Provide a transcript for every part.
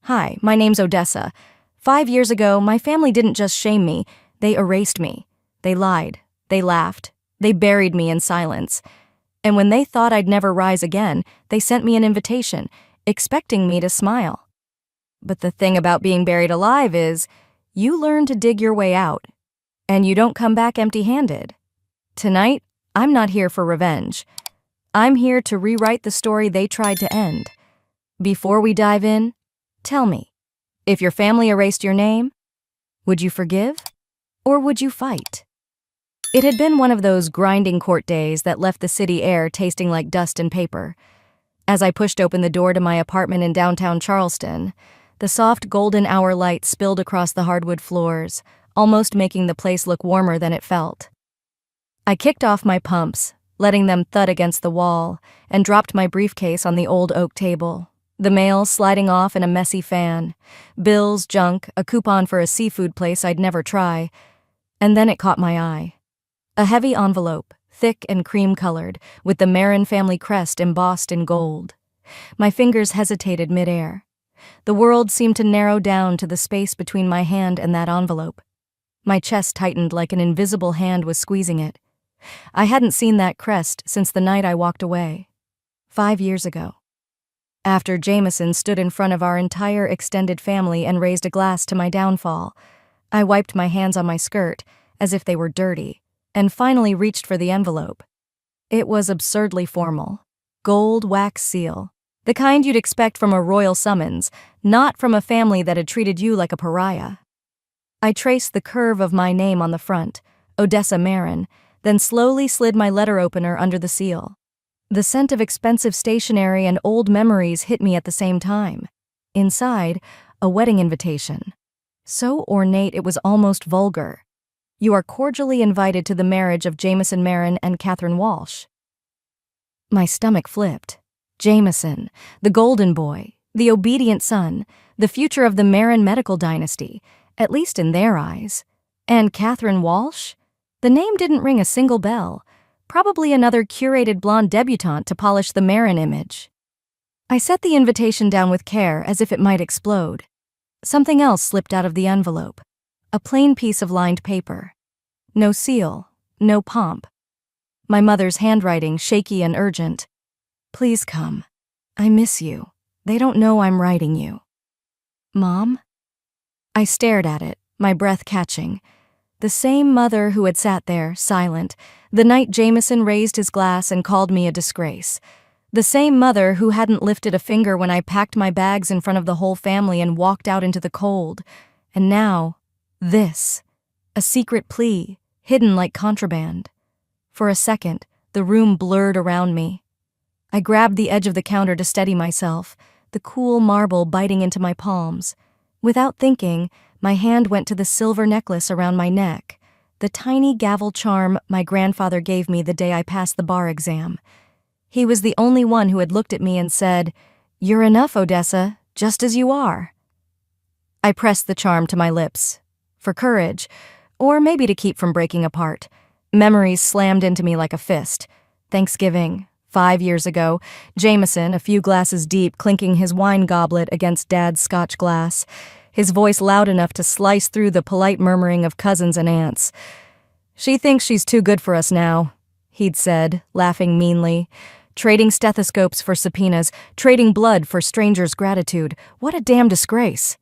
Hi, my name's Odessa. 5 years ago, my family didn't just shame me, they erased me. They lied, they laughed, they buried me in silence. And when they thought I'd never rise again, they sent me an invitation, expecting me to smile. But the thing about being buried alive is, you learn to dig your way out, and you don't come back empty-handed. Tonight, I'm not here for revenge. I'm here to rewrite the story they tried to end. Before we dive in, tell me, if your family erased your name, would you forgive or would you fight? It had been one of those grinding court days that left the city air tasting like dust and paper. As I pushed open the door to my apartment in downtown Charleston, the soft golden hour light spilled across the hardwood floors, almost making the place look warmer than it felt. I kicked off my pumps, letting them thud against the wall, and dropped my briefcase on the old oak table. The mail sliding off in a messy fan, bills, junk, a coupon for a seafood place I'd never try, and then it caught my eye. A heavy envelope, thick and cream-colored, with the Marin family crest embossed in gold. My fingers hesitated midair. The world seemed to narrow down to the space between my hand and that envelope. My chest tightened like an invisible hand was squeezing it. I hadn't seen that crest since the night I walked away. 5 years ago. After Jameson stood in front of our entire extended family and raised a glass to my downfall, I wiped my hands on my skirt, as if they were dirty, and finally reached for the envelope. It was absurdly formal. Gold wax seal. The kind you'd expect from a royal summons, not from a family that had treated you like a pariah. I traced the curve of my name on the front, Odessa Marin, then slowly slid my letter opener under the seal. The scent of expensive stationery and old memories hit me at the same time. Inside, a wedding invitation. So ornate it was almost vulgar. You are cordially invited to the marriage of Jameson Marin and Catherine Walsh. My stomach flipped. Jameson, the golden boy, the obedient son, the future of the Marin medical dynasty, at least in their eyes. And Catherine Walsh? The name didn't ring a single bell. Probably another curated blonde debutante to polish the Marin image. I set the invitation down with care as if it might explode. Something else slipped out of the envelope. A plain piece of lined paper. No seal, no pomp. My mother's handwriting, shaky and urgent. Please come. I miss you. They don't know I'm writing you. Mom? I stared at it, my breath catching. The same mother who had sat there, silent, the night Jameson raised his glass and called me a disgrace. The same mother who hadn't lifted a finger when I packed my bags in front of the whole family and walked out into the cold. And now, this. A secret plea, hidden like contraband. For a second, the room blurred around me. I grabbed the edge of the counter to steady myself, the cool marble biting into my palms. Without thinking, my hand went to the silver necklace around my neck, the tiny gavel charm my grandfather gave me the day I passed the bar exam. He was the only one who had looked at me and said, "You're enough, Odessa, just as you are." I pressed the charm to my lips, for courage, or maybe to keep from breaking apart. Memories slammed into me like a fist. Thanksgiving, 5 years ago, Jameson, a few glasses deep, clinking his wine goblet against Dad's Scotch glass, his voice loud enough to slice through the polite murmuring of cousins and aunts. "She thinks she's too good for us now," he'd said, laughing meanly. "Trading stethoscopes for subpoenas, trading blood for strangers' gratitude. What a damn disgrace."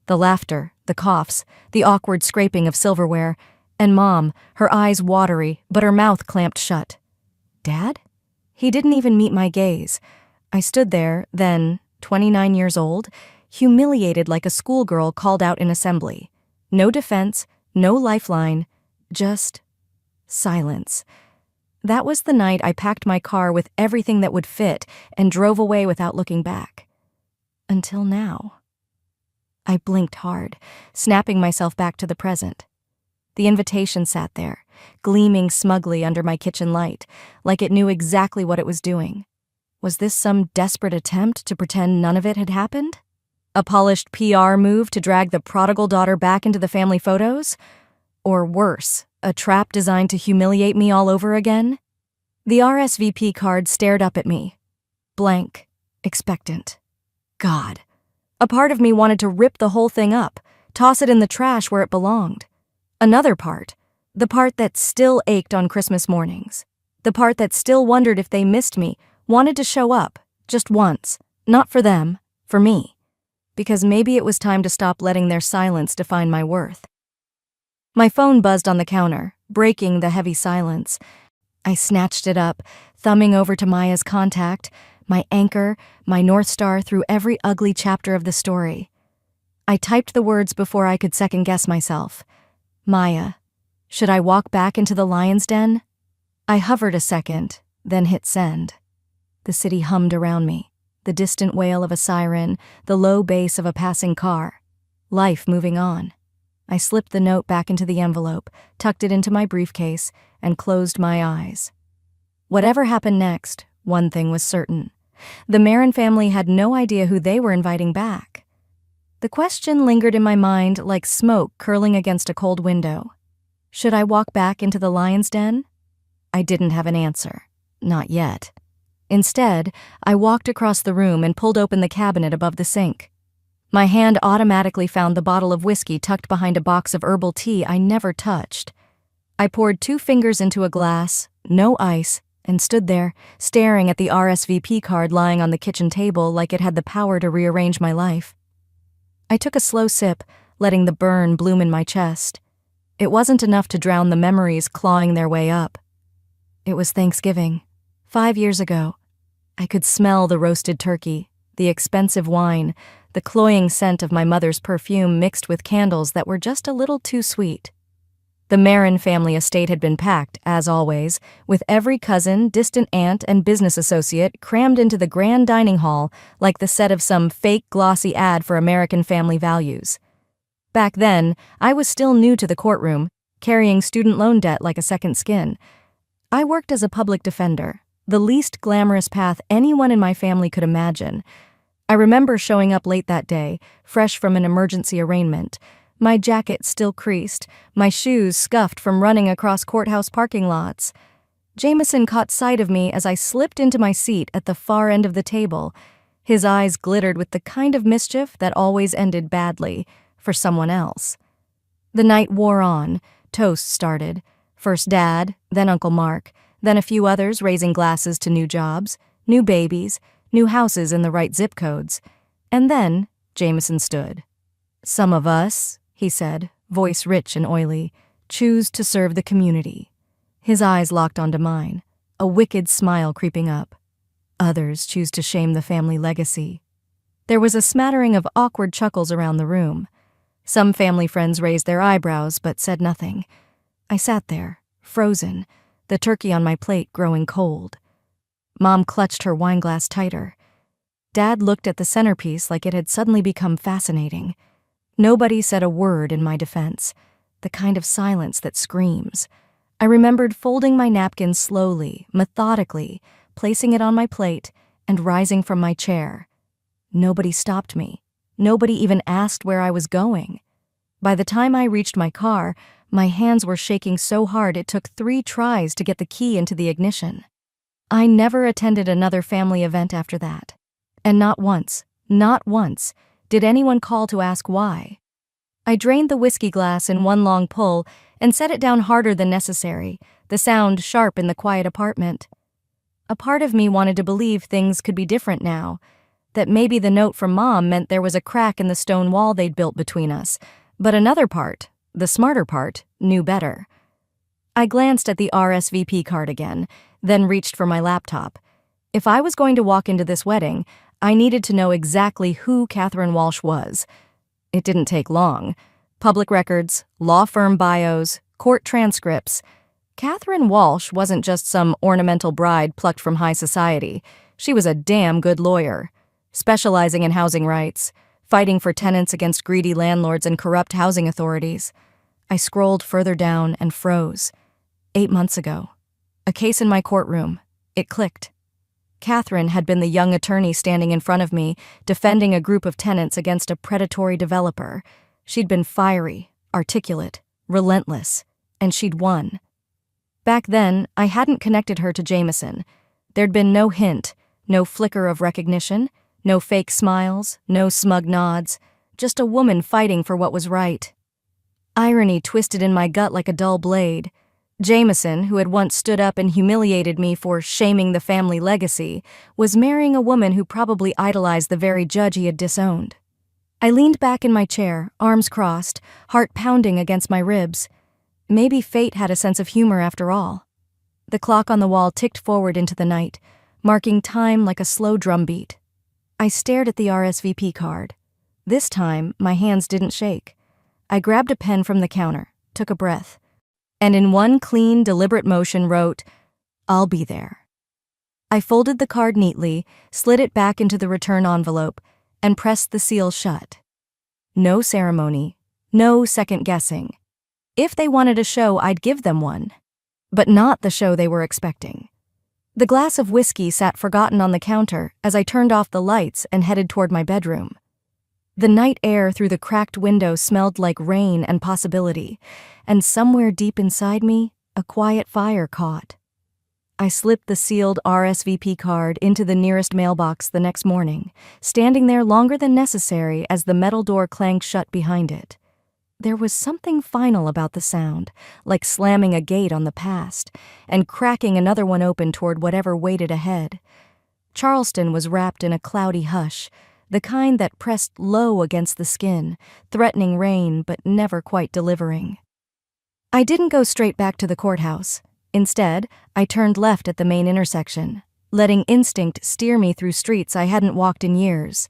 The laughter, the coughs, the awkward scraping of silverware, and Mom, her eyes watery, but her mouth clamped shut. Dad? He didn't even meet my gaze. I stood there, then, 29 years old, humiliated like a schoolgirl called out in assembly. No defense, no lifeline, just silence. That was the night I packed my car with everything that would fit and drove away without looking back. Until now. I blinked hard, snapping myself back to the present. The invitation sat there, gleaming smugly under my kitchen light, like it knew exactly what it was doing. Was this some desperate attempt to pretend none of it had happened? A polished PR move to drag the prodigal daughter back into the family photos? Or worse, a trap designed to humiliate me all over again? The RSVP card stared up at me. Blank, expectant. God, A part of me wanted to rip the whole thing up, toss it in the trash where it belonged. Another part, the part that still ached on Christmas mornings, the part that still wondered if they missed me, wanted to show up, just once, not for them, for me, because maybe it was time to stop letting their silence define my worth. My phone buzzed on the counter, breaking the heavy silence. I snatched it up, thumbing over to Maya's contact, my anchor, my North Star through every ugly chapter of the story. I typed the words before I could second-guess myself. Maya, should I walk back into the lion's den? I hovered a second, then hit send. The city hummed around me, the distant wail of a siren, the low bass of a passing car. Life moving on. I slipped the note back into the envelope, tucked it into my briefcase, and closed my eyes. Whatever happened next, one thing was certain. The Marin family had no idea who they were inviting back. The question lingered in my mind like smoke curling against a cold window. Should I walk back into the lion's den? I didn't have an answer. Not yet. Instead, I walked across the room and pulled open the cabinet above the sink. My hand automatically found the bottle of whiskey tucked behind a box of herbal tea I never touched. I poured 2 fingers into a glass, no ice, and stood there, staring at the RSVP card lying on the kitchen table like it had the power to rearrange my life. I took a slow sip, letting the burn bloom in my chest. It wasn't enough to drown the memories clawing their way up. It was Thanksgiving, 5 years ago. I could smell the roasted turkey, the expensive wine, the cloying scent of my mother's perfume mixed with candles that were just a little too sweet. The Marin family estate had been packed, as always, with every cousin, distant aunt, and business associate crammed into the grand dining hall like the set of some fake glossy ad for American family values. Back then, I was still new to the courtroom, carrying student loan debt like a second skin. I worked as a public defender, the least glamorous path anyone in my family could imagine. I remember showing up late that day, fresh from an emergency arraignment, my jacket still creased, my shoes scuffed from running across courthouse parking lots. Jameson caught sight of me as I slipped into my seat at the far end of the table. His eyes glittered with the kind of mischief that always ended badly, for someone else. The night wore on, toasts started. First Dad, then Uncle Mark, then a few others raising glasses to new jobs, new babies, new houses in the right zip codes. And then Jameson stood. Some of us, he said, voice rich and oily, choose to serve the community. His eyes locked onto mine, a wicked smile creeping up. Others choose to shame the family legacy. There was a smattering of awkward chuckles around the room. Some family friends raised their eyebrows but said nothing. I sat there, frozen, the turkey on my plate growing cold. Mom clutched her wineglass tighter. Dad looked at the centerpiece like it had suddenly become fascinating. Nobody said a word in my defense, the kind of silence that screams. I remembered folding my napkin slowly, methodically, placing it on my plate, and rising from my chair. Nobody stopped me. Nobody even asked where I was going. By the time I reached my car, my hands were shaking so hard it took 3 tries to get the key into the ignition. I never attended another family event after that. And not once, did anyone call to ask why. I drained the whiskey glass in one long pull and set it down harder than necessary, the sound sharp in the quiet apartment. A part of me wanted to believe things could be different now, that maybe the note from Mom meant there was a crack in the stone wall they'd built between us, but another part, the smarter part, knew better. I glanced at the RSVP card again, then reached for my laptop. If I was going to walk into this wedding, I needed to know exactly who Catherine Walsh was. It didn't take long. Public records, law firm bios, court transcripts. Catherine Walsh wasn't just some ornamental bride plucked from high society. She was a damn good lawyer, specializing in housing rights, fighting for tenants against greedy landlords and corrupt housing authorities. I scrolled further down and froze. 8 months ago. A case in my courtroom. It clicked. Catherine had been the young attorney standing in front of me, defending a group of tenants against a predatory developer. She'd been fiery, articulate, relentless, and she'd won. Back then, I hadn't connected her to Jameson. There'd been no hint, no flicker of recognition, No fake smiles, no smug nods, just a woman fighting for what was right. Irony twisted in my gut like a dull blade. Jameson, who had once stood up and humiliated me for shaming the family legacy, was marrying a woman who probably idolized the very judge he had disowned. I leaned back in my chair, arms crossed, heart pounding against my ribs. Maybe fate had a sense of humor after all. The clock on the wall ticked forward into the night, marking time like a slow drumbeat. I stared at the RSVP card. This time, my hands didn't shake. I grabbed a pen from the counter, took a breath, and in one clean, deliberate motion wrote, "I'll be there." I folded the card neatly, slid it back into the return envelope, and pressed the seal shut. No ceremony, no second guessing. If they wanted a show, I'd give them one, but not the show they were expecting. The glass of whiskey sat forgotten on the counter as I turned off the lights and headed toward my bedroom. The night air through the cracked window smelled like rain and possibility, and somewhere deep inside me, a quiet fire caught. I slipped the sealed RSVP card into the nearest mailbox the next morning, standing there longer than necessary as the metal door clanged shut behind it. There was something final about the sound, like slamming a gate on the past, and cracking another one open toward whatever waited ahead. Charleston was wrapped in a cloudy hush, the kind that pressed low against the skin, threatening rain but never quite delivering. I didn't go straight back to the courthouse. Instead, I turned left at the main intersection, letting instinct steer me through streets I hadn't walked in years.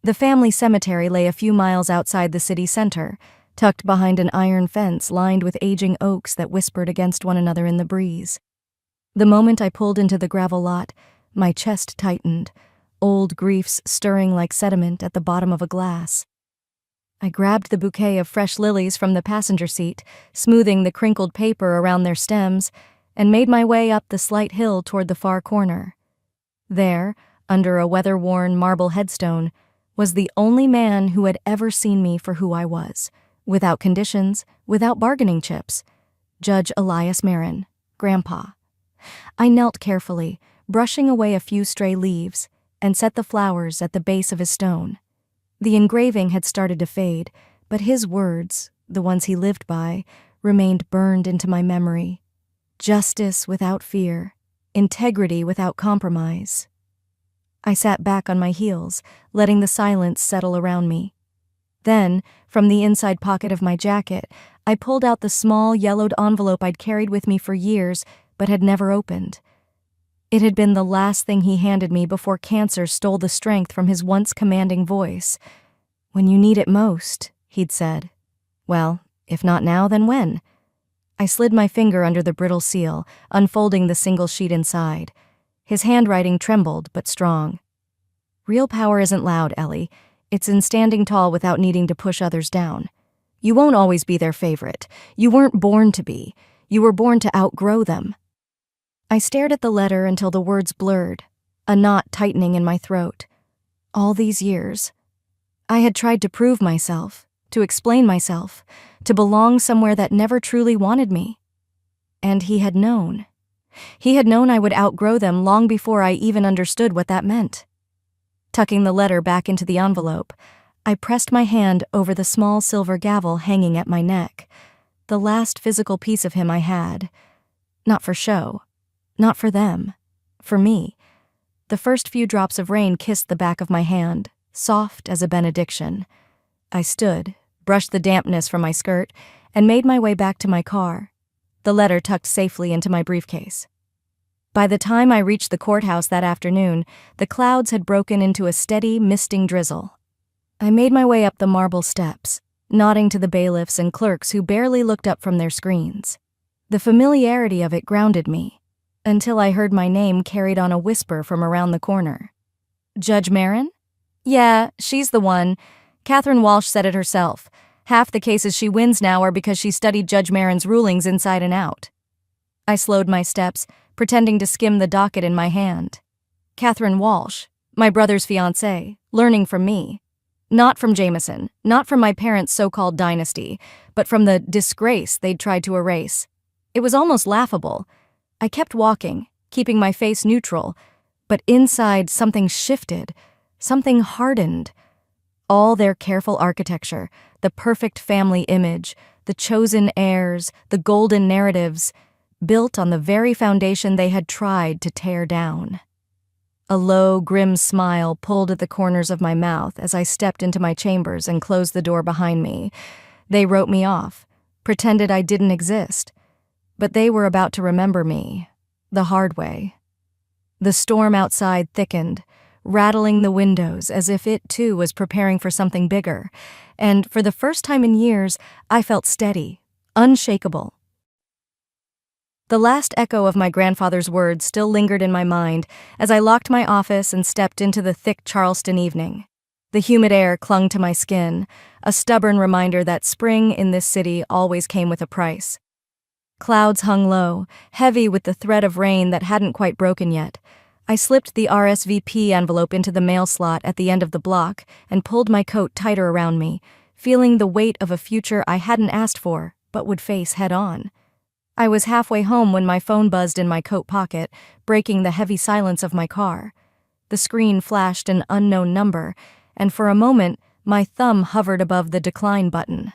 The family cemetery lay a few miles outside the city center, tucked behind an iron fence lined with aging oaks that whispered against one another in the breeze. The moment I pulled into the gravel lot, my chest tightened, old griefs stirring like sediment at the bottom of a glass. I grabbed the bouquet of fresh lilies from the passenger seat, smoothing the crinkled paper around their stems, and made my way up the slight hill toward the far corner. There, under a weather-worn marble headstone, was the only man who had ever seen me for who I was, without conditions, without bargaining chips. Judge Elias Marin, Grandpa. I knelt carefully, brushing away a few stray leaves, and set the flowers at the base of his stone. The engraving had started to fade, but his words, the ones he lived by, remained burned into my memory. Justice without fear, integrity without compromise. I sat back on my heels, letting the silence settle around me. Then, from the inside pocket of my jacket, I pulled out the small, yellowed envelope I'd carried with me for years, but had never opened. It had been the last thing he handed me before cancer stole the strength from his once commanding voice. "When you need it most," he'd said. Well, if not now, then when? I slid my finger under the brittle seal, unfolding the single sheet inside. His handwriting trembled, but strong. "Real power isn't loud, Ellie. It's in standing tall without needing to push others down. You won't always be their favorite. You weren't born to be. You were born to outgrow them." I stared at the letter until the words blurred, a knot tightening in my throat. All these years, I had tried to prove myself, to explain myself, to belong somewhere that never truly wanted me. And he had known. He had known I would outgrow them long before I even understood what that meant. Tucking the letter back into the envelope, I pressed my hand over the small silver gavel hanging at my neck, the last physical piece of him I had. Not for show. Not for them. For me. The first few drops of rain kissed the back of my hand, soft as a benediction. I stood, brushed the dampness from my skirt, and made my way back to my car, the letter tucked safely into my briefcase. By the time I reached the courthouse that afternoon, the clouds had broken into a steady, misting drizzle. I made my way up the marble steps, nodding to the bailiffs and clerks who barely looked up from their screens. The familiarity of it grounded me, until I heard my name carried on a whisper from around the corner. "Judge Marin?" "Yeah, she's the one. Catherine Walsh said it herself. Half the cases she wins now are because she studied Judge Marin's rulings inside and out." I slowed my steps, pretending to skim the docket in my hand. Catherine Walsh, my brother's fiancé, learning from me. Not from Jameson, not from my parents' so-called dynasty, but from the disgrace they'd tried to erase. It was almost laughable. I kept walking, keeping my face neutral, but inside something shifted, Something hardened. All their careful architecture, the perfect family image, the chosen heirs, the golden narratives, built on the very foundation they had tried to tear down. A low, grim smile pulled at the corners of my mouth as I stepped into my chambers and closed the door behind me. They wrote me off, pretended I didn't exist. But they were about to remember me, the hard way. The storm outside thickened, rattling the windows as if it too was preparing for something bigger, and for the first time in years, I felt steady, unshakable. The last echo of my grandfather's words still lingered in my mind as I locked my office and stepped into the thick Charleston evening. The humid air clung to my skin, a stubborn reminder that spring in this city always came with a price. Clouds hung low, heavy with the threat of rain that hadn't quite broken yet. I slipped the RSVP envelope into the mail slot at the end of the block and pulled my coat tighter around me, feeling the weight of a future I hadn't asked for, but would face head-on. I was halfway home when my phone buzzed in my coat pocket, breaking the heavy silence of my car. The screen flashed an unknown number, and for a moment, my thumb hovered above the decline button.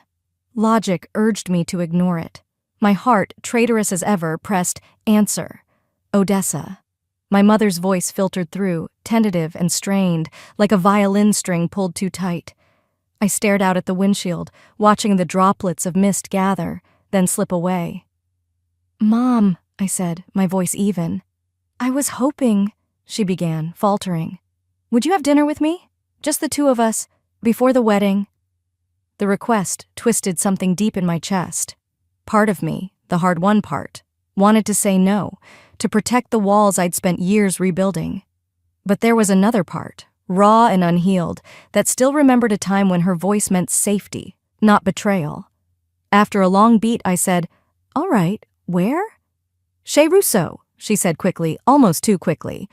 Logic urged me to ignore it. My heart, traitorous as ever, pressed answer. Odessa. My mother's voice filtered through, tentative and strained, like a violin string pulled too tight. I stared out at the windshield, watching the droplets of mist gather, then slip away. "Mom," I said, my voice even. "I was hoping," she began, faltering. "Would you have dinner with me? Just the two of us, before the wedding?" The request twisted something deep in my chest. Part of me, the hard-won part, wanted to say no, to protect the walls I'd spent years rebuilding. But there was another part, raw and unhealed, that still remembered a time when her voice meant safety, not betrayal. After a long beat, I said, "All right, where?" "Chez Rousseau," she said quickly, almost too quickly.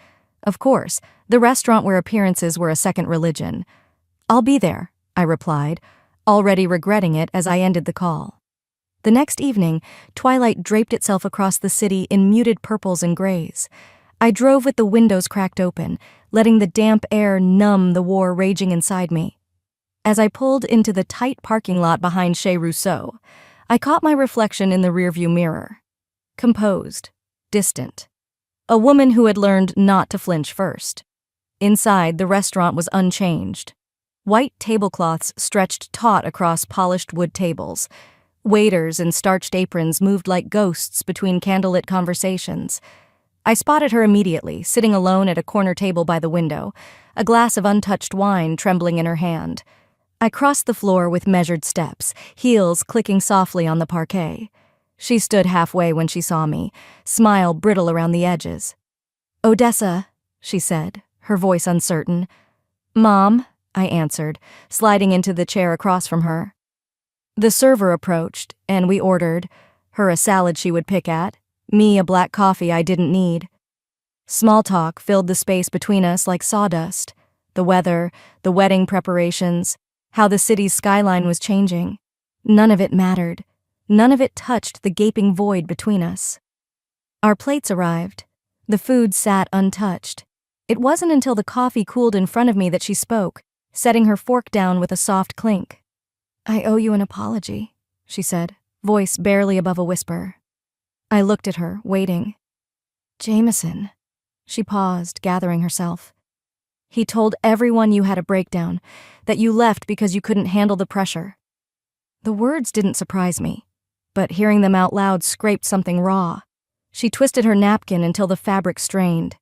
Of course, the restaurant where appearances were a second religion. "I'll be there," I replied, already regretting it as I ended the call. The next evening, twilight draped itself across the city in muted purples and grays. I drove with the windows cracked open, letting the damp air numb the war raging inside me. As I pulled into the tight parking lot behind Chez Rousseau, I caught my reflection in the rearview mirror. Composed, distant. A woman who had learned not to flinch first. Inside, the restaurant was unchanged. White tablecloths stretched taut across polished wood tables. Waiters in starched aprons moved like ghosts between candlelit conversations. I spotted her immediately, sitting alone at a corner table by the window, a glass of untouched wine trembling in her hand. I crossed the floor with measured steps, heels clicking softly on the parquet. She stood halfway when she saw me, smile brittle around the edges. "Odessa," she said, her voice uncertain. "Mom," I answered, sliding into the chair across from her. The server approached, and we ordered, her a salad she would pick at, me a black coffee I didn't need. Small talk filled the space between us like sawdust. The weather, the wedding preparations, how the city's skyline was changing. None of it mattered. None of it touched the gaping void between us. Our plates arrived. The food sat untouched. It wasn't until the coffee cooled in front of me that she spoke, setting her fork down with a soft clink. "I owe you an apology," she said, voice barely above a whisper. I looked at her, waiting. "Jameson." She paused, gathering herself. "He told everyone you had a breakdown, that you left because you couldn't handle the pressure." The words didn't surprise me, but hearing them out loud scraped something raw. She twisted her napkin until the fabric strained.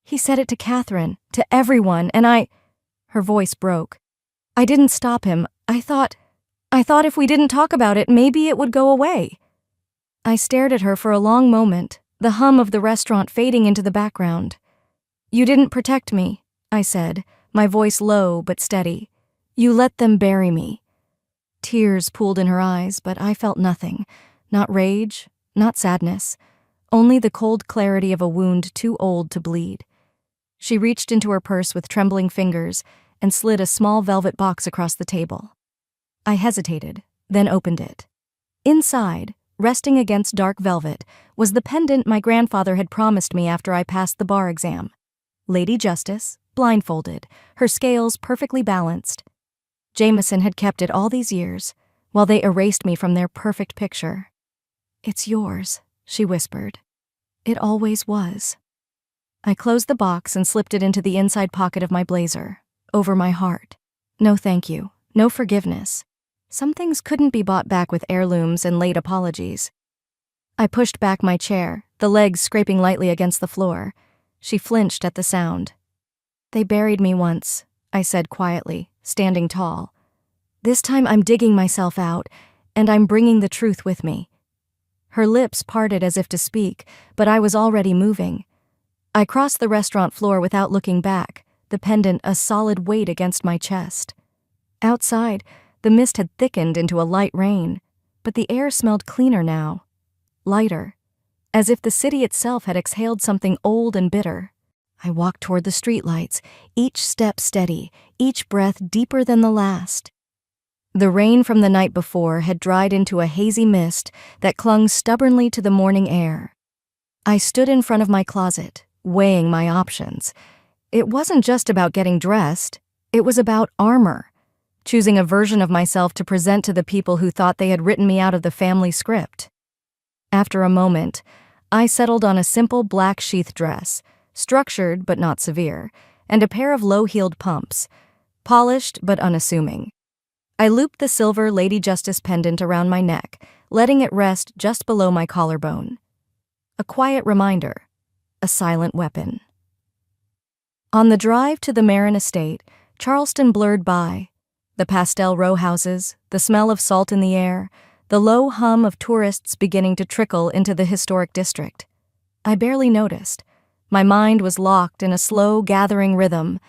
"He said it to Catherine, to everyone, and I—" Her voice broke. "I didn't stop him. I thought if we didn't talk about it, maybe it would go away." I stared at her for a long moment, the hum of the restaurant fading into the background. "You didn't protect me," I said, my voice low but steady. "You let them bury me." Tears pooled in her eyes, but I felt nothing. Not rage, not sadness. Only the cold clarity of a wound too old to bleed. She reached into her purse with trembling fingers and slid a small velvet box across the table. I hesitated, then opened it. Inside, resting against dark velvet, was the pendant my grandfather had promised me after I passed the bar exam. Lady Justice, blindfolded, her scales perfectly balanced. Jameson had kept it all these years, while they erased me from their perfect picture. "It's yours," she whispered. "It always was." I closed the box and slipped it into the inside pocket of my blazer, over my heart. No thank you, no forgiveness. Some things couldn't be bought back with heirlooms and late apologies. I pushed back my chair, the legs scraping lightly against the floor. She flinched at the sound. "They buried me once," I said quietly, standing tall. "This time I'm digging myself out, and I'm bringing the truth with me." Her lips parted as if to speak, but I was already moving. I crossed the restaurant floor without looking back, the pendant a solid weight against my chest. Outside, the mist had thickened into a light rain, but the air smelled cleaner now. Lighter, as if the city itself had exhaled something old and bitter. I walked toward the streetlights, each step steady, each breath deeper than the last. The rain from the night before had dried into a hazy mist that clung stubbornly to the morning air. I stood in front of my closet, weighing my options. It wasn't just about getting dressed, it was about armor, choosing a version of myself to present to the people who thought they had written me out of the family script. After a moment, I settled on a simple black sheath dress, structured but not severe, and a pair of low-heeled pumps, polished but unassuming. I looped the silver Lady Justice pendant around my neck, letting it rest just below my collarbone. A quiet reminder, a silent weapon. On the drive to the Marin estate, Charleston blurred by. The pastel row houses, the smell of salt in the air, the low hum of tourists beginning to trickle into the historic district. I barely noticed. My mind was locked in a slow, gathering rhythm,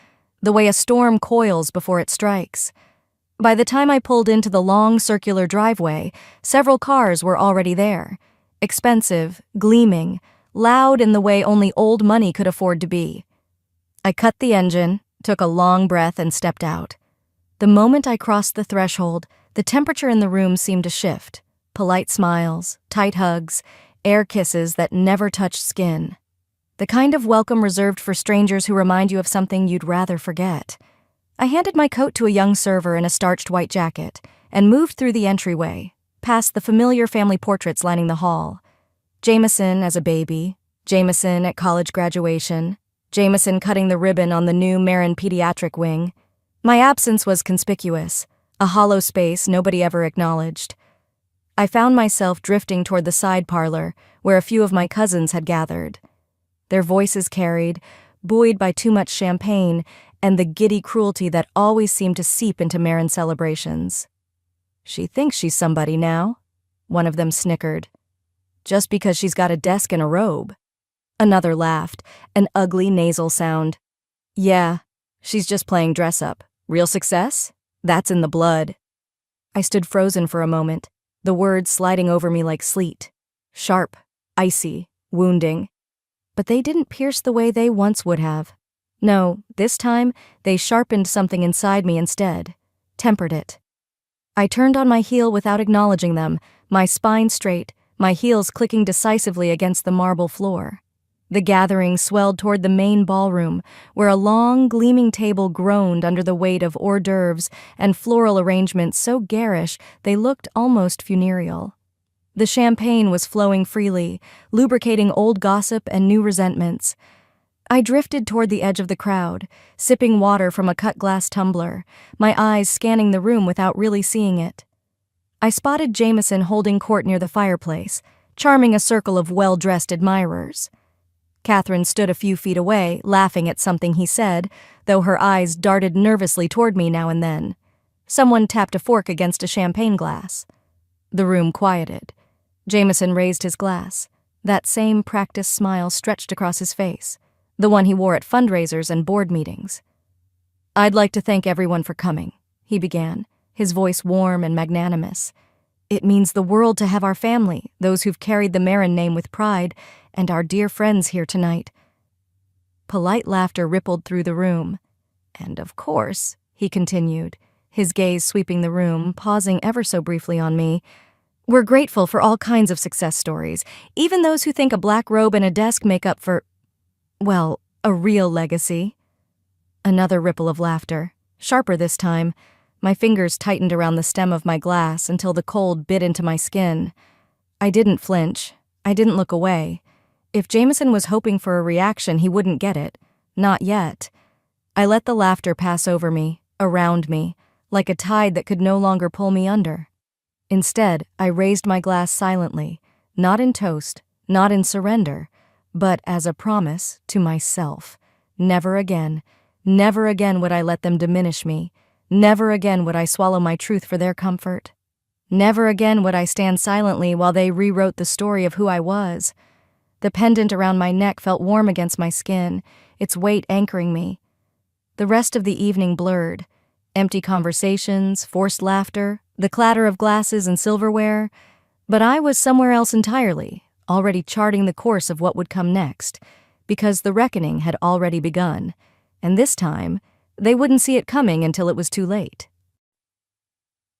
the way a storm coils before it strikes. By the time I pulled into the long, circular driveway, several cars were already there, expensive, gleaming, loud in the way only old money could afford to be. I cut the engine, took a long breath, and stepped out. The moment I crossed the threshold, the temperature in the room seemed to shift. Polite smiles, tight hugs, air kisses that never touched skin. The kind of welcome reserved for strangers who remind you of something you'd rather forget. I handed my coat to a young server in a starched white jacket and moved through the entryway, past the familiar family portraits lining the hall. Jameson as a baby, Jameson at college graduation, Jameson cutting the ribbon on the new Marin pediatric wing. My absence was conspicuous, a hollow space nobody ever acknowledged. I found myself drifting toward the side parlor, where a few of my cousins had gathered. Their voices carried, buoyed by too much champagne and the giddy cruelty that always seemed to seep into Marin celebrations. "She thinks she's somebody now," one of them snickered. "Just because she's got a desk and a robe." Another laughed, an ugly nasal sound. "Yeah, she's just playing dress-up. Real success? That's in the blood." I stood frozen for a moment, the words sliding over me like sleet. Sharp, icy, wounding. But they didn't pierce the way they once would have. No, this time, they sharpened something inside me instead, tempered it. I turned on my heel without acknowledging them, my spine straight, my heels clicking decisively against the marble floor. The gathering swelled toward the main ballroom, where a long, gleaming table groaned under the weight of hors d'oeuvres and floral arrangements so garish they looked almost funereal. The champagne was flowing freely, lubricating old gossip and new resentments. I drifted toward the edge of the crowd, sipping water from a cut glass tumbler, my eyes scanning the room without really seeing it. I spotted Jameson holding court near the fireplace, charming a circle of well-dressed admirers. Catherine stood a few feet away, laughing at something he said, though her eyes darted nervously toward me now and then. Someone tapped a fork against a champagne glass. The room quieted. Jameson raised his glass. That same practiced smile stretched across his face, the one he wore at fundraisers and board meetings. "I'd like to thank everyone for coming," he began, his voice warm and magnanimous. "It means the world to have our family, those who've carried the Marin name with pride, and our dear friends here tonight." Polite laughter rippled through the room. "And of course," he continued, his gaze sweeping the room, pausing ever so briefly on me, "we're grateful for all kinds of success stories, even those who think a black robe and a desk make up for, well, a real legacy." Another ripple of laughter, sharper this time. My fingers tightened around the stem of my glass until the cold bit into my skin. I didn't flinch. I didn't look away. If Jameson was hoping for a reaction, he wouldn't get it. Not yet. I let the laughter pass over me, around me, like a tide that could no longer pull me under. Instead, I raised my glass silently, not in toast, not in surrender, but as a promise to myself. Never again would I let them diminish me. Never again would I swallow my truth for their comfort. Never again would I stand silently while they rewrote the story of who I was. The pendant around my neck felt warm against my skin, its weight anchoring me. The rest of the evening blurred. Empty conversations, forced laughter, the clatter of glasses and silverware. But I was somewhere else entirely, already charting the course of what would come next, because the reckoning had already begun, and this time, they wouldn't see it coming until it was too late.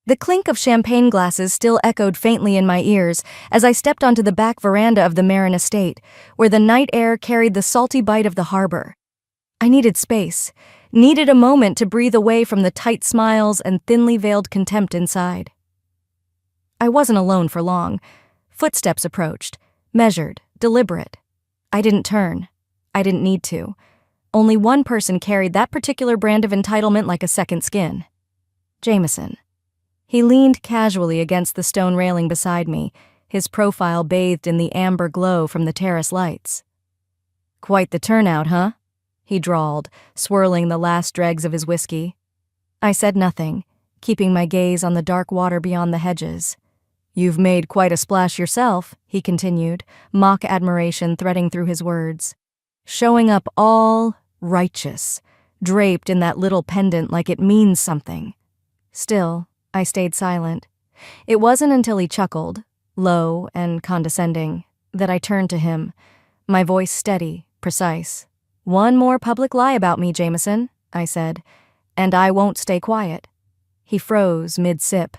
The clink of champagne glasses still echoed faintly in my ears as I stepped onto the back veranda of the Marin estate, where the night air carried the salty bite of the harbor. I needed space, needed a moment to breathe away from the tight smiles and thinly veiled contempt inside. I wasn't alone for long. Footsteps approached, measured, deliberate. I didn't turn. I didn't need to. Only one person carried that particular brand of entitlement like a second skin. Jameson. He leaned casually against the stone railing beside me, his profile bathed in the amber glow from the terrace lights. "Quite the turnout, huh?" he drawled, swirling the last dregs of his whiskey. I said nothing, keeping my gaze on the dark water beyond the hedges. "You've made quite a splash yourself," he continued, mock admiration threading through his words. "Showing up all righteous, draped in that little pendant like it means something." Still, I stayed silent. It wasn't until he chuckled, low and condescending, that I turned to him, my voice steady, precise. "One more public lie about me, Jameson," I said, "and I won't stay quiet." He froze mid-sip,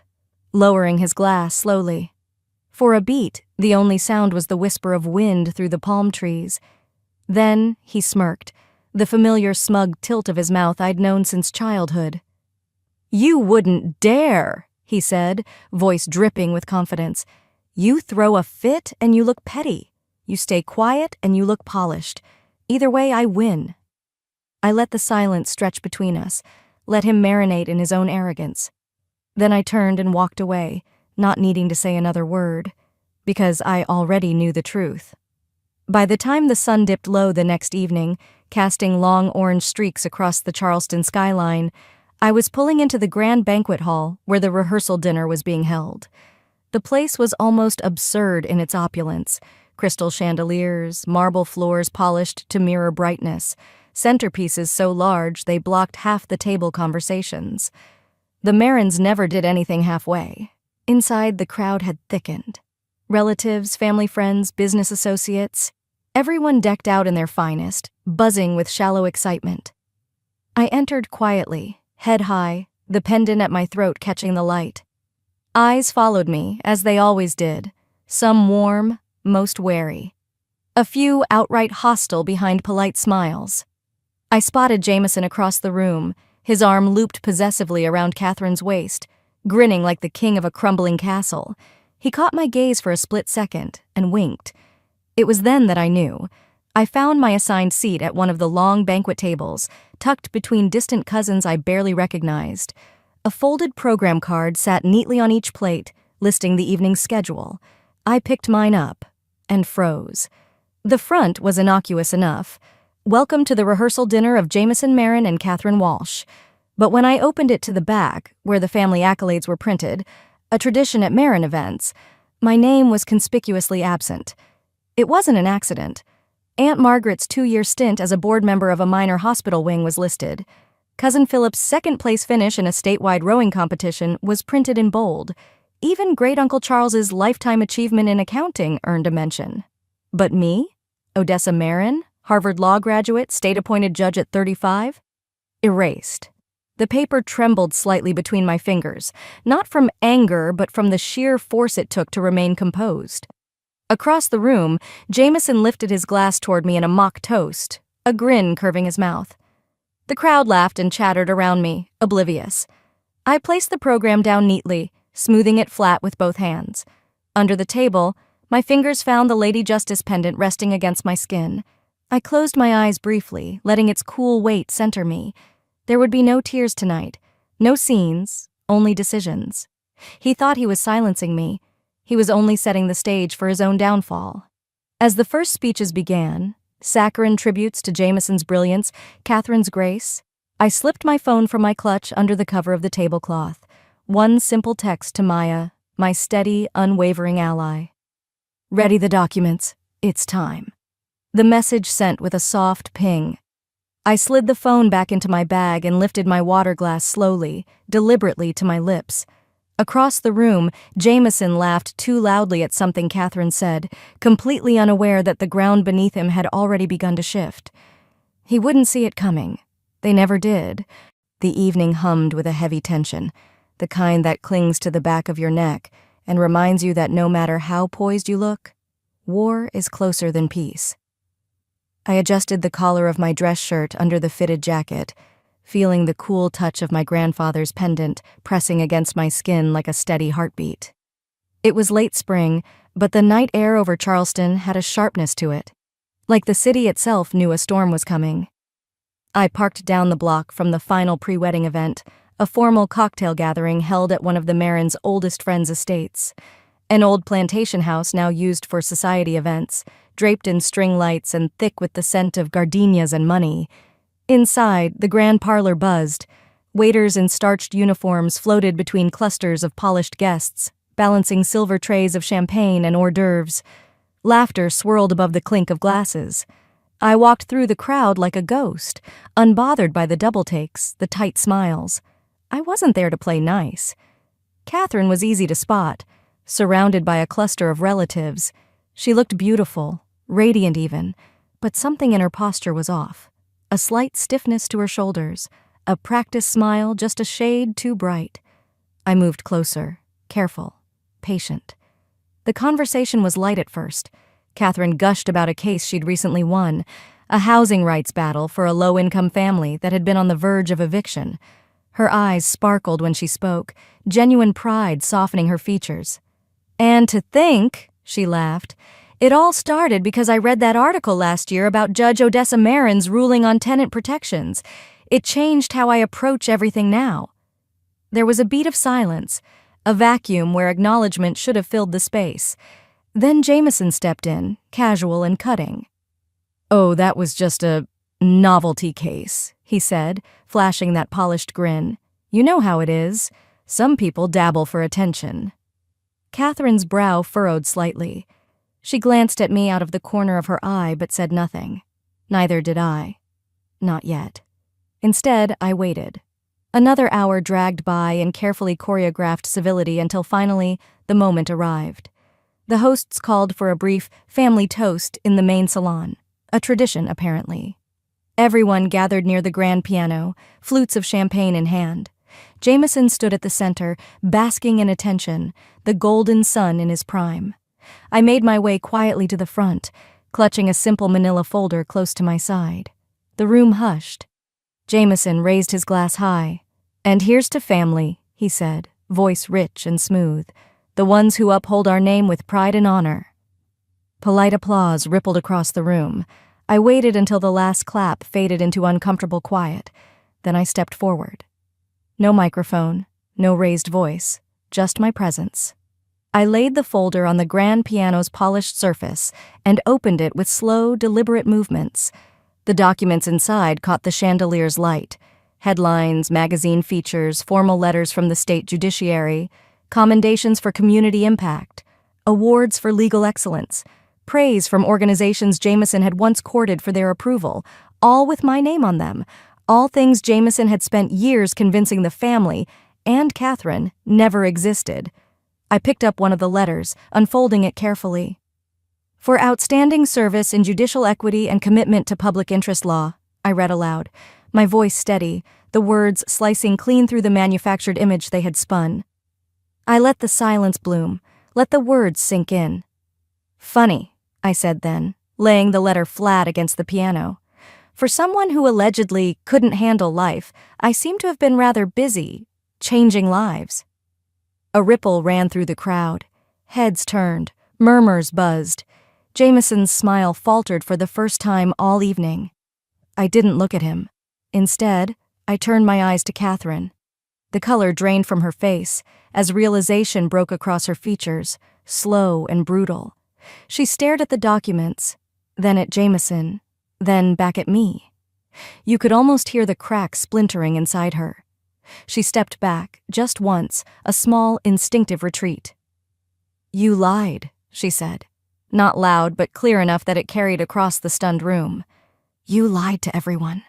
lowering his glass slowly. For a beat, the only sound was the whisper of wind through the palm trees. Then he smirked, the familiar smug tilt of his mouth I'd known since childhood. "You wouldn't dare," he said, voice dripping with confidence. "You throw a fit and you look petty. You stay quiet and you look polished. Either way, I win." I let the silence stretch between us, let him marinate in his own arrogance. Then I turned and walked away, not needing to say another word, because I already knew the truth. By the time the sun dipped low the next evening, casting long orange streaks across the Charleston skyline, I was pulling into the grand banquet hall where the rehearsal dinner was being held. The place was almost absurd in its opulence. Crystal chandeliers, marble floors polished to mirror brightness, centerpieces so large they blocked half the table conversations. The Marins never did anything halfway. Inside, the crowd had thickened. Relatives, family friends, business associates, everyone decked out in their finest, buzzing with shallow excitement. I entered quietly, head high, the pendant at my throat catching the light. Eyes followed me, as they always did, some warm, most wary. A few outright hostile behind polite smiles. I spotted Jameson across the room, his arm looped possessively around Catherine's waist, grinning like the king of a crumbling castle. He caught my gaze for a split second and winked. It was then that I knew. I found my assigned seat at one of the long banquet tables, tucked between distant cousins I barely recognized. A folded program card sat neatly on each plate, listing the evening's schedule. I picked mine up and froze. The front was innocuous enough. "Welcome to the rehearsal dinner of Jameson Marin and Catherine Walsh." But when I opened it to the back, where the family accolades were printed, a tradition at Marin events, my name was conspicuously absent. It wasn't an accident. Aunt Margaret's 2-year stint as a board member of a minor hospital wing was listed. Cousin Philip's second-place finish in a statewide rowing competition was printed in bold. Even Great-Uncle Charles's lifetime achievement in accounting earned a mention. But me? Odessa Marin, Harvard Law graduate, state-appointed judge at 35? Erased. The paper trembled slightly between my fingers, not from anger but from the sheer force it took to remain composed. Across the room, Jameson lifted his glass toward me in a mock toast, a grin curving his mouth. The crowd laughed and chattered around me, oblivious. I placed the program down neatly, smoothing it flat with both hands. Under the table, my fingers found the Lady Justice pendant resting against my skin. I closed my eyes briefly, letting its cool weight center me. There would be no tears tonight, no scenes, only decisions. He thought he was silencing me. He was only setting the stage for his own downfall. As the first speeches began, saccharine tributes to Jameson's brilliance, Catherine's grace, I slipped my phone from my clutch under the cover of the tablecloth. One simple text to Maya, my steady, unwavering ally. Ready the documents. It's time. The message sent with a soft ping. I slid the phone back into my bag and lifted my water glass slowly, deliberately to my lips. Across the room, Jameson laughed too loudly at something Catherine said, completely unaware that the ground beneath him had already begun to shift. He wouldn't see it coming. They never did. The evening hummed with a heavy tension, the kind that clings to the back of your neck and reminds you that no matter how poised you look, war is closer than peace. I adjusted the collar of my dress shirt under the fitted jacket, feeling the cool touch of my grandfather's pendant pressing against my skin like a steady heartbeat. It was late spring, but the night air over Charleston had a sharpness to it, like the city itself knew a storm was coming. I parked down the block from the final pre-wedding event, a formal cocktail gathering held at one of the Marin's oldest friends' estates, an old plantation house now used for society events, draped in string lights and thick with the scent of gardenias and money. Inside, the grand parlor buzzed. Waiters in starched uniforms floated between clusters of polished guests, balancing silver trays of champagne and hors d'oeuvres. Laughter swirled above the clink of glasses. I walked through the crowd like a ghost, unbothered by the double takes, the tight smiles. I wasn't there to play nice. Catherine was easy to spot, surrounded by a cluster of relatives. She looked beautiful, radiant even, but something in her posture was off. A slight stiffness to her shoulders, a practiced smile just a shade too bright. I moved closer, careful, patient. The conversation was light at first. Catherine gushed about a case she'd recently won, a housing rights battle for a low-income family that had been on the verge of eviction. Her eyes sparkled when she spoke, genuine pride softening her features. "And to think," she laughed, "it all started because I read that article last year about Judge Odessa Marin's ruling on tenant protections. It changed how I approach everything now." There was a beat of silence, a vacuum where acknowledgement should have filled the space. Then Jameson stepped in, casual and cutting. "Oh, that was just a novelty case," he said, flashing that polished grin. "You know how it is. Some people dabble for attention." Catherine's brow furrowed slightly. She glanced at me out of the corner of her eye but said nothing. Neither did I. Not yet. Instead, I waited. Another hour dragged by in carefully choreographed civility until finally the moment arrived. The hosts called for a brief family toast in the main salon, a tradition apparently. Everyone gathered near the grand piano, flutes of champagne in hand. Jameson stood at the center, basking in attention, the golden sun in his prime. I made my way quietly to the front, clutching a simple manila folder close to my side. The room hushed. Jameson raised his glass high. "And here's to family," he said, voice rich and smooth, "the ones who uphold our name with pride and honor." Polite applause rippled across the room. I waited until the last clap faded into uncomfortable quiet. Then I stepped forward. No microphone, no raised voice, just my presence. I laid the folder on the grand piano's polished surface and opened it with slow, deliberate movements. The documents inside caught the chandelier's light. Headlines, magazine features, formal letters from the state judiciary, commendations for community impact, awards for legal excellence, praise from organizations Jameson had once courted for their approval, all with my name on them, all things Jameson had spent years convincing the family, and Catherine, never existed. I picked up one of the letters, unfolding it carefully. "For outstanding service in judicial equity and commitment to public interest law," I read aloud, my voice steady, the words slicing clean through the manufactured image they had spun. I let the silence bloom, let the words sink in. "Funny," I said then, laying the letter flat against the piano. For someone who allegedly couldn't handle life, I seem to have been rather busy, changing lives. A ripple ran through the crowd. Heads turned, murmurs buzzed. Jameson's smile faltered for the first time all evening. I didn't look at him. Instead, I turned my eyes to Catherine. The color drained from her face as realization broke across her features, slow and brutal. She stared at the documents, then at Jameson, then back at me. You could almost hear the cracks splintering inside her. She stepped back, just once, a small, instinctive retreat. "You lied," she said. Not loud, but clear enough that it carried across the stunned room. "You lied to everyone."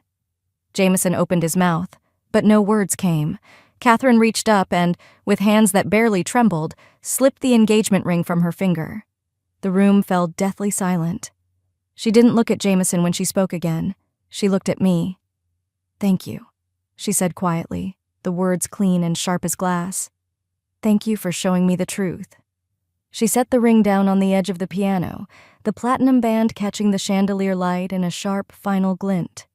Jameson opened his mouth, but no words came. Catherine reached up and, with hands that barely trembled, slipped the engagement ring from her finger. The room fell deathly silent. She didn't look at Jameson when she spoke again. She looked at me. "Thank you," she said quietly, the words clean and sharp as glass. "Thank you for showing me the truth." She set the ring down on the edge of the piano, the platinum band catching the chandelier light in a sharp, final glint.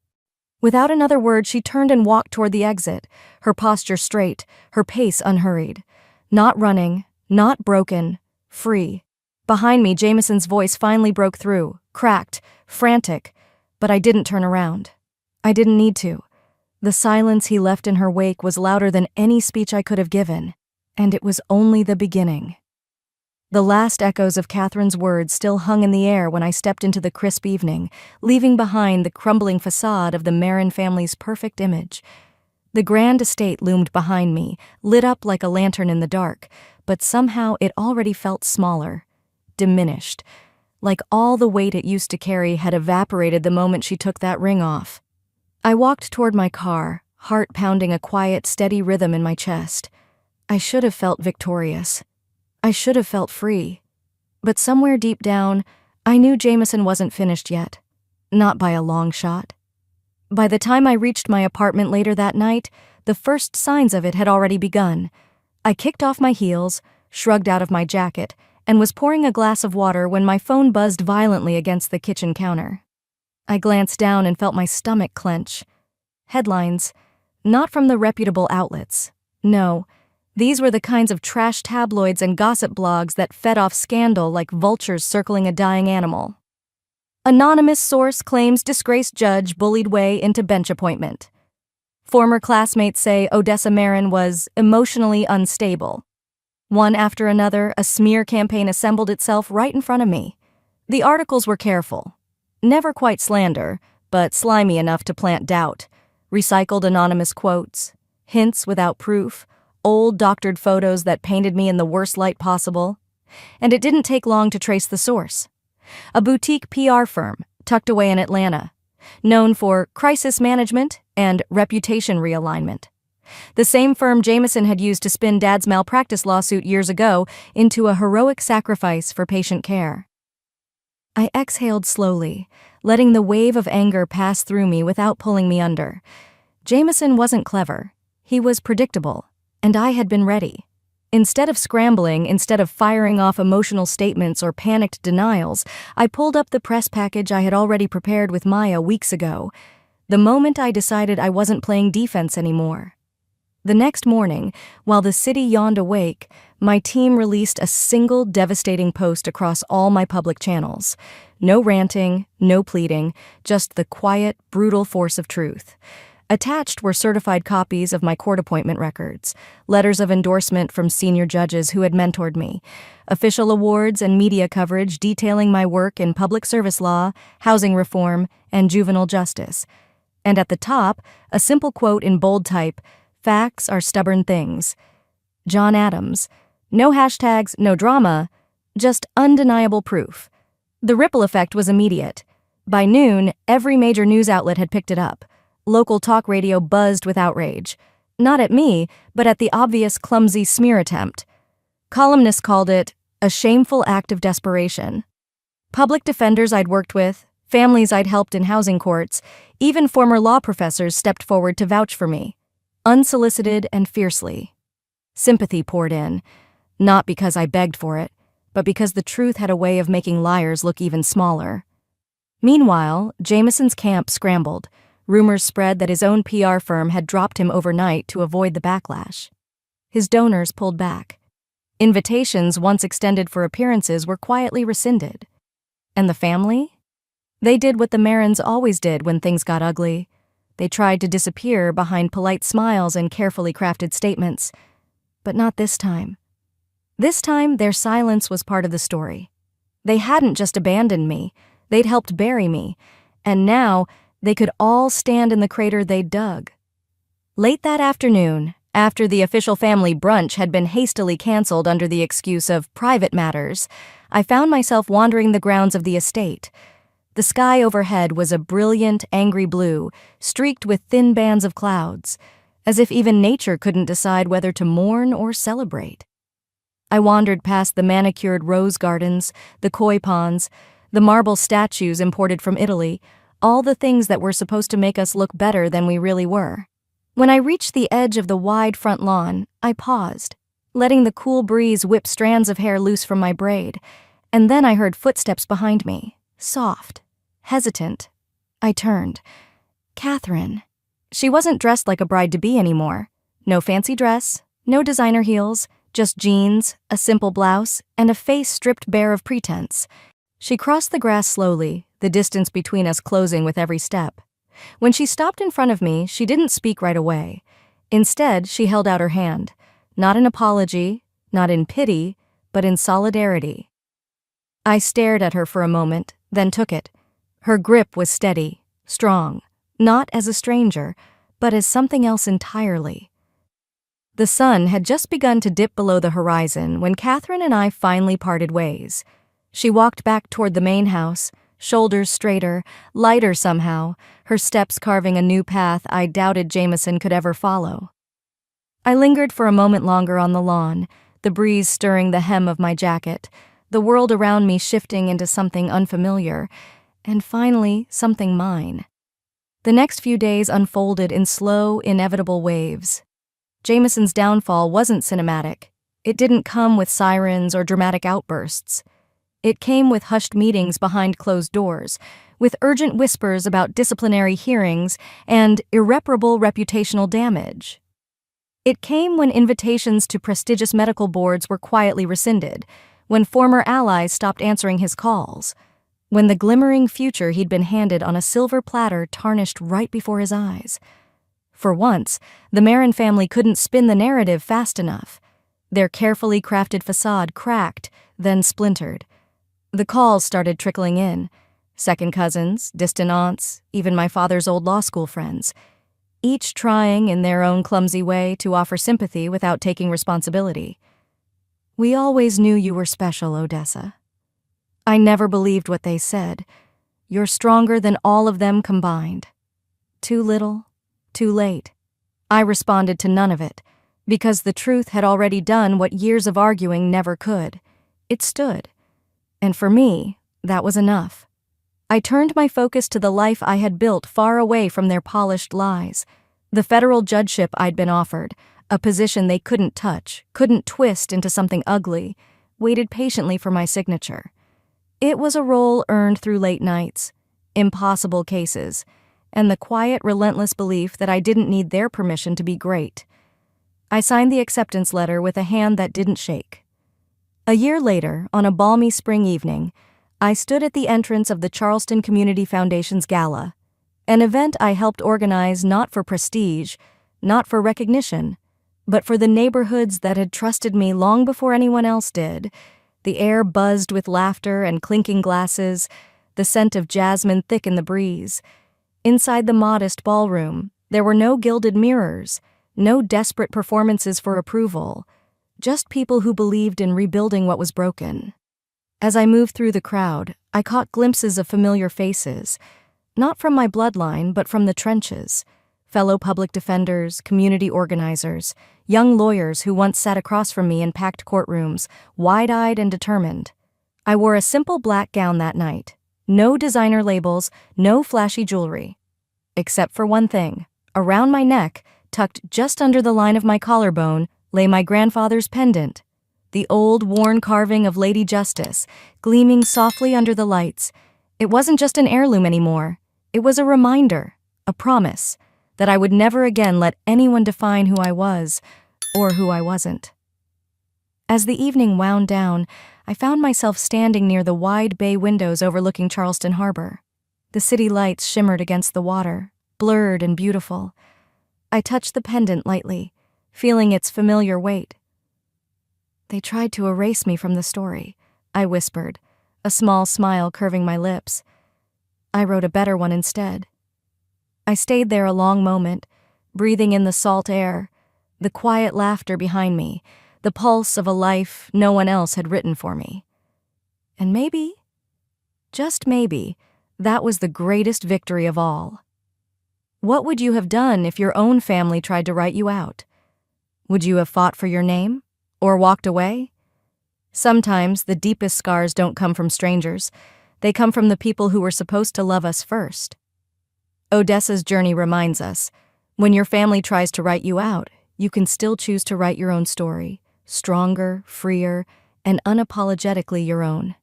Without another word, she turned and walked toward the exit, her posture straight, her pace unhurried. Not running, not broken, free. Behind me, Jameson's voice finally broke through, cracked, frantic, but I didn't turn around. I didn't need to. The silence he left in her wake was louder than any speech I could have given, and it was only the beginning. The last echoes of Catherine's words still hung in the air when I stepped into the crisp evening, leaving behind the crumbling facade of the Marin family's perfect image. The grand estate loomed behind me, lit up like a lantern in the dark, but somehow it already felt smaller, diminished, like all the weight it used to carry had evaporated the moment she took that ring off. I walked toward my car, heart pounding a quiet, steady rhythm in my chest. I should have felt victorious. I should have felt free. But somewhere deep down, I knew Jameson wasn't finished yet. Not by a long shot. By the time I reached my apartment later that night, the first signs of it had already begun. I kicked off my heels, shrugged out of my jacket, and was pouring a glass of water when my phone buzzed violently against the kitchen counter. I glanced down and felt my stomach clench. Headlines, not from the reputable outlets. No, these were the kinds of trash tabloids and gossip blogs that fed off scandal like vultures circling a dying animal. Anonymous source claims disgraced judge bullied way into bench appointment. Former classmates say Odessa Marin was emotionally unstable. One after another, a smear campaign assembled itself right in front of me. The articles were careful. Never quite slander, but slimy enough to plant doubt. Recycled anonymous quotes, hints without proof, old doctored photos that painted me in the worst light possible. And it didn't take long to trace the source. A boutique PR firm tucked away in Atlanta, known for crisis management and reputation realignment. The same firm Jameson had used to spin Dad's malpractice lawsuit years ago into a heroic sacrifice for patient care. I exhaled slowly, letting the wave of anger pass through me without pulling me under. Jameson wasn't clever. He was predictable, and I had been ready. Instead of scrambling, instead of firing off emotional statements or panicked denials, I pulled up the press package I had already prepared with Maya weeks ago, the moment I decided I wasn't playing defense anymore. The next morning, while the city yawned awake, my team released a single devastating post across all my public channels. No ranting, no pleading, just the quiet, brutal force of truth. Attached were certified copies of my court appointment records, letters of endorsement from senior judges who had mentored me, official awards and media coverage detailing my work in public service law, housing reform, and juvenile justice. And at the top, a simple quote in bold type, "Facts are stubborn things." John Adams. No hashtags, no drama, just undeniable proof. The ripple effect was immediate. By noon, every major news outlet had picked it up. Local talk radio buzzed with outrage. Not at me, but at the obvious clumsy smear attempt. Columnists called it a shameful act of desperation. Public defenders I'd worked with, families I'd helped in housing courts, even former law professors stepped forward to vouch for me. Unsolicited and fiercely. Sympathy poured in, not because I begged for it, but because the truth had a way of making liars look even smaller. Meanwhile, Jameson's camp scrambled. Rumors spread that his own PR firm had dropped him overnight to avoid the backlash. His donors pulled back. Invitations once extended for appearances were quietly rescinded. And the family? They did what the Marins always did when things got ugly. They tried to disappear behind polite smiles and carefully crafted statements. But not this time. This time, their silence was part of the story. They hadn't just abandoned me, they'd helped bury me, and now they could all stand in the crater they'd dug. Late that afternoon, after the official family brunch had been hastily canceled under the excuse of private matters, I found myself wandering the grounds of the estate. The sky overhead was a brilliant, angry blue, streaked with thin bands of clouds, as if even nature couldn't decide whether to mourn or celebrate. I wandered past the manicured rose gardens, the koi ponds, the marble statues imported from Italy, all the things that were supposed to make us look better than we really were. When I reached the edge of the wide front lawn, I paused, letting the cool breeze whip strands of hair loose from my braid, and then I heard footsteps behind me, soft, hesitant. I turned. Catherine. She wasn't dressed like a bride-to-be anymore. No fancy dress, no designer heels, just jeans, a simple blouse, and a face stripped bare of pretense. She crossed the grass slowly, the distance between us closing with every step. When she stopped in front of me, she didn't speak right away. Instead, she held out her hand, not in apology, not in pity, but in solidarity. I stared at her for a moment, then took it. Her grip was steady, strong, not as a stranger, but as something else entirely. The sun had just begun to dip below the horizon when Catherine and I finally parted ways. She walked back toward the main house, shoulders straighter, lighter somehow, her steps carving a new path I doubted Jameson could ever follow. I lingered for a moment longer on the lawn, the breeze stirring the hem of my jacket, the world around me shifting into something unfamiliar, and finally something mine. The next few days unfolded in slow, inevitable waves. Jameson's downfall wasn't cinematic. It didn't come with sirens or dramatic outbursts. It came with hushed meetings behind closed doors, with urgent whispers about disciplinary hearings and irreparable reputational damage. It came when invitations to prestigious medical boards were quietly rescinded, when former allies stopped answering his calls, when the glimmering future he'd been handed on a silver platter tarnished right before his eyes. For once, the Marin family couldn't spin the narrative fast enough. Their carefully crafted facade cracked, then splintered. The calls started trickling in. Second cousins, distant aunts, even my father's old law school friends, each trying in their own clumsy way to offer sympathy without taking responsibility. We always knew you were special, Odessa. I never believed what they said. You're stronger than all of them combined. Too little, too late. I responded to none of it, because the truth had already done what years of arguing never could. It stood. And for me, that was enough. I turned my focus to the life I had built far away from their polished lies. The federal judgeship I'd been offered, a position they couldn't touch, couldn't twist into something ugly, waited patiently for my signature. It was a role earned through late nights, impossible cases, and the quiet, relentless belief that I didn't need their permission to be great. I signed the acceptance letter with a hand that didn't shake. A year later, on a balmy spring evening, I stood at the entrance of the Charleston Community Foundation's gala, an event I helped organize not for prestige, not for recognition, but for the neighborhoods that had trusted me long before anyone else did. The air buzzed with laughter and clinking glasses, the scent of jasmine thick in the breeze. Inside the modest ballroom, there were no gilded mirrors, no desperate performances for approval, just people who believed in rebuilding what was broken. As I moved through the crowd, I caught glimpses of familiar faces, not from my bloodline, but from the trenches. Fellow public defenders, community organizers, young lawyers who once sat across from me in packed courtrooms, wide-eyed and determined. I wore a simple black gown that night. No designer labels, no flashy jewelry. Except for one thing. Around my neck, tucked just under the line of my collarbone, lay my grandfather's pendant. The old, worn carving of Lady Justice, gleaming softly under the lights. It wasn't just an heirloom anymore. It was a reminder, a promise, that I would never again let anyone define who I was or who I wasn't. As the evening wound down, I found myself standing near the wide bay windows overlooking Charleston Harbor. The city lights shimmered against the water, blurred and beautiful. I touched the pendant lightly, feeling its familiar weight. "They tried to erase me from the story," I whispered, a small smile curving my lips. "I wrote a better one instead." I stayed there a long moment, breathing in the salt air, the quiet laughter behind me, the pulse of a life no one else had written for me. And maybe, just maybe, that was the greatest victory of all. What would you have done if your own family tried to write you out? Would you have fought for your name? Or walked away? Sometimes the deepest scars don't come from strangers. They come from the people who were supposed to love us first. Odessa's journey reminds us, when your family tries to write you out, you can still choose to write your own story, stronger, freer, and unapologetically your own.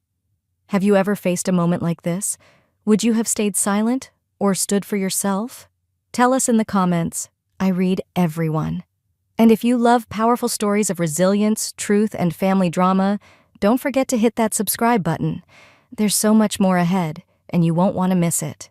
Have you ever faced a moment like this? Would you have stayed silent or stood for yourself? Tell us in the comments. I read everyone. And if you love powerful stories of resilience, truth, and family drama, don't forget to hit that subscribe button. There's so much more ahead, and you won't want to miss it.